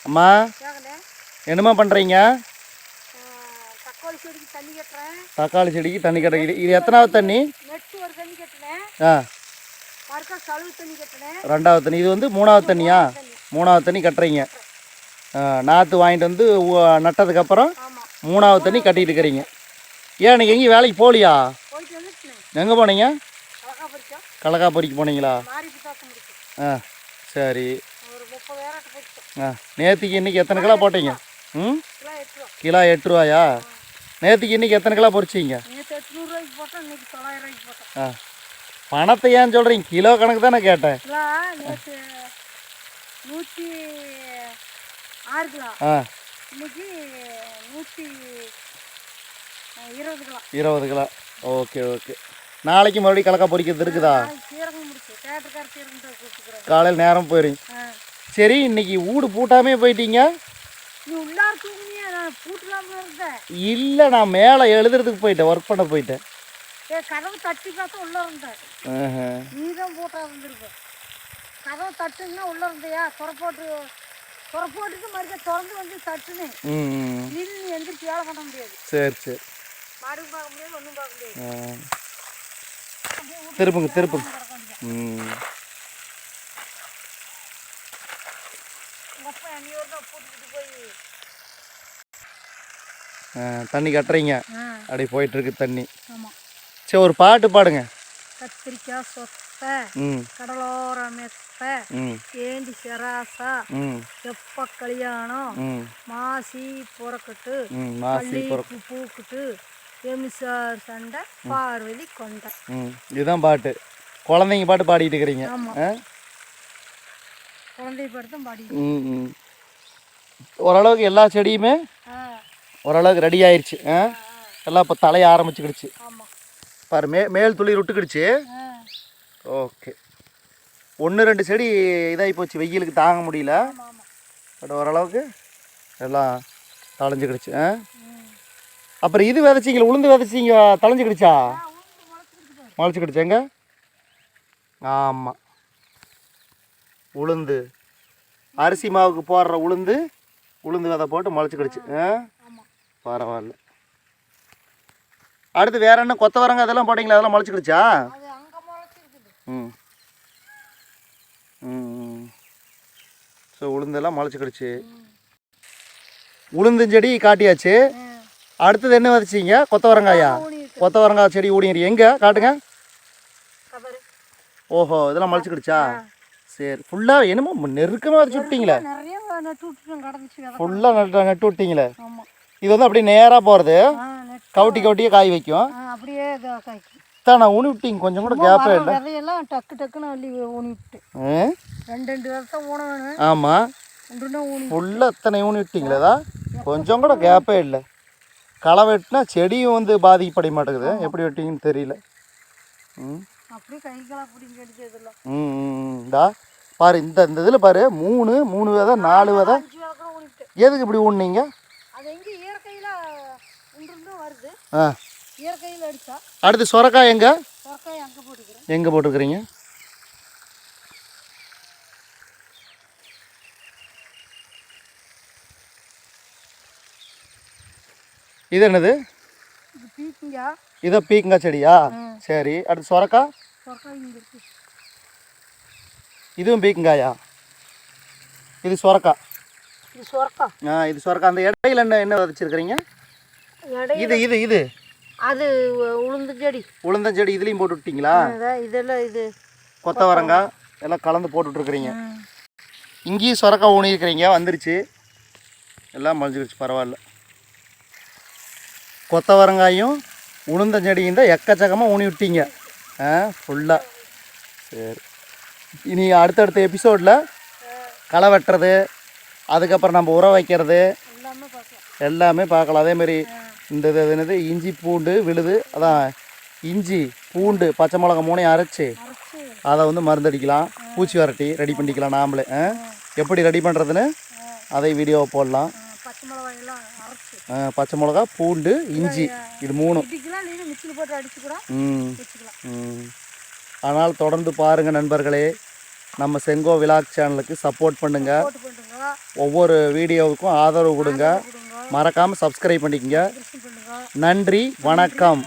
அம்மா என்னம்மா பண்ணுறீங்க? தக்காளி செடிக்கு தண்ணி கட்டுறீங்க. இது எத்தனாவது தண்ணி? ஆ, ரெண்டாவது தண்ணி. இது வந்து மூணாவது தண்ணியா? மூணாவது தண்ணி கட்டுறீங்க. நாற்று வாங்கிட்டு வந்து நட்டதுக்கப்புறம் மூணாவது தண்ணி கட்டிட்டு இருக்கிறீங்க. ஏன் நீங்கள் எங்கேயும் வேலைக்கு போகலையா? எங்கே போனீங்க? கடலக்கா பறிக்க போனீங்களா? ஆ, சரி. நேற்றுக்கு இன்றைக்கி எத்தனை கிலோ போட்டீங்க? ம், கிலோ 8 ரூபாயா? நேற்றுக்கு இன்றைக்கி எத்தனை கிலோ பொறிச்சிங்க? ஆ, பணத்தை ஏன் சொல்கிறீங்க? கிலோ கணக்கு தான் நான் கேட்டேன். ஆ, 20 கிலோ. Okay okay. நாளைக்கு மறுபடியும் கடலக்கா பொறிக்கிறது இருக்குதா? காலையில் நேரம் போயிடுங்க. சரி, இன்னைக்கு வீடு பூட்டாமே போயிட்டீங்க. இல்லை, நான் மேலே எழுதுறதுக்கு போயிட்டேன், ஒர்க் பண்ண போயிட்டேன். கதவு தட்டி பார்த்தா உள்ள இருந்தேன். நீதான் போட்டா இருந்திருப்பேன். கதவு தட்டுன்னா உள்ள இருந்தியா? புறப்போட்டுட்டு மறுபடியும் திறந்து வந்து தட்டுனேன். நின்று எந்திரிச்சு வேலை பண்ண முடியாது. சரி சரி. மாடு பார்க்க முடியாது, ஒன்றும் பார்க்க முடியாது. திருப்புங்க திருப்புங்க. தண்ணி கட்டுறீங்க, அப்படி போயிட்டு இருக்கு தண்ணி. சரி, ஒரு பாட்டு பாடுங்க. கத்திரிக்காய் சொத்த கடலோர மெத்த ஏண்டி செராசா எப்ப கல்யாணம் மாசி புறக்கட்டு மாசி பூக்குட்டு எமிசார் சண்டை பார்வதி கொண்டை. இதுதான் பாட்டு. குழந்தைங்க பாட்டு பாடிட்டு இருக்கிறீங்க. குழந்தை பாட்டு தான் பாடி. ஓரளவுக்கு எல்லா செடியுமே ஓரளவுக்கு ரெடி ஆயிடுச்சு. எல்லாம் இப்போ தலைய ஆரம்பிச்சுக்கிடுச்சு பாரு. மேல் துளி விட்டுக்கிடுச்சு. ஓகே. 1-2 செடி இதாகி போச்சு, வெயிலுக்கு தாங்க முடியல. பட் ஓரளவுக்கு எல்லாம் தளைஞ்சிக்கிடுச்சு. அப்புறம் இது விதைச்சிங்களா? உளுந்து விதைச்சிங்க, தளைஞ்சிக்கிடுச்சா? முளைச்சிக்கிடுச்சேங்க. ஆமாம், உளுந்து அரிசி மாவுக்கு போடுற உளுந்து விதை போட்டு முளைச்சிக்கிடுச்சு. பரவாயில்ல. அடுத்து வேற என்ன? கொத்தவரங்க அதெல்லாம் போட்டிங்களா? அதெல்லாம் முளைச்சிக்கிடுச்சா? ஸோ உளுந்தெல்லாம் முளைச்சிக்கிடுச்சு. உளுந்தஞ்செடி காட்டியாச்சு. அடுத்தது என்ன விதைச்சிங்க? கொத்தவரங்காயா? கொத்தவரங்காய் செடி ஊடிங்க. எங்கே காட்டுங்க. ஓஹோ, இதெல்லாம் முளைச்சிக்கிடுச்சா? சரி. ஃபுல்லாக என்னமோ நெருக்கமாக வச்சு விட்டீங்களே. ஃபுல்லாக நட்டு விட்டீங்களே. இது வந்து அப்படியே நேராக போகிறது, கவுட்டியே காய் வைக்கும். அப்படியே தானே ஊனி விட்டீங்க, கொஞ்சம் கூட கேப்பே இல்லை. விதையெல்லாம் டக்கு டக்குன்னு அள்ளி ஊனி விட்டு 2 வருஷம் ஊன வேணும். ஆமாம், ஃபுல்லாக இத்தனை ஊனி விட்டீங்களேதா? கொஞ்சம் கூட கேப்பே இல்லை. களை வெட்டினா செடியும் வந்து பாதிக்கப்பட மாட்டேங்குது. எப்படி வெட்டிங்கன்னு தெரியல. இந்தா பாரு, இந்த இதில் பாரு, 3 விதை 4 விதை. எதுக்கு இப்படி ஊனிங்க? அடுத்து சொரக்காய் எங்க போட்டுக்கிறீங்க? இது என்னது? இதை பீக்கங்காய் செடியா? சரி. அடுத்து சொரக்காய். இதுவும் பீக்கங்காயா? இது சொரக்காய். இது சொரக்காய். அந்த இடையில என்ன விதைச்சிருக்கிறீங்க? இது அது உளுந்தஞ்செடி. இதுலேயும் போட்டு விட்டீங்களா? இதெல்லாம் இது கொத்தவரங்காய் எல்லாம் கலந்து போட்டுட்ருக்குறீங்க. இங்கேயும் சொரக்காய் ஊனியிருக்கிறீங்க, வந்துருச்சு. எல்லாம் மலிஞ்சிருச்சு. பரவாயில்ல. கொத்தவரங்காயும் உளுந்தஞ்செடியும் தான் எக்கச்சக்கமாக ஊனி விட்டீங்க ஃபுல்லாக. சரி, இனி அடுத்தடுத்த எபிசோடில் களை வெட்டுறது, அதுக்கப்புறம் நம்ம உரம் வைக்கிறது எல்லாமே பார்க்கலாம். அதேமாரி இந்த என்னது இஞ்சி பூண்டு விழுது, அதான் இஞ்சி பூண்டு பச்சை மிளகா 3 அரைச்சி அதை வந்து மருந்தடிக்கலாம், பூச்சி வரட்டி ரெடி பண்ணிக்கலாம் நாமளே. எப்படி ரெடி பண்ணுறதுன்னு அதை வீடியோவை போடலாம். பச்சை மிளகா, பூண்டு, இஞ்சி, இது 3. அதனால் தொடர்ந்து பாருங்கள் நண்பர்களே. நம்ம செங்கோ விலாக் சேனலுக்கு சப்போர்ட் பண்ணுங்கள். ஒவ்வொரு வீடியோவுக்கும் ஆதரவு கொடுங்க. மறக்காமல் சப்ஸ்கிரைப் பண்ணிக்கங்க. நன்றி, வணக்கம்.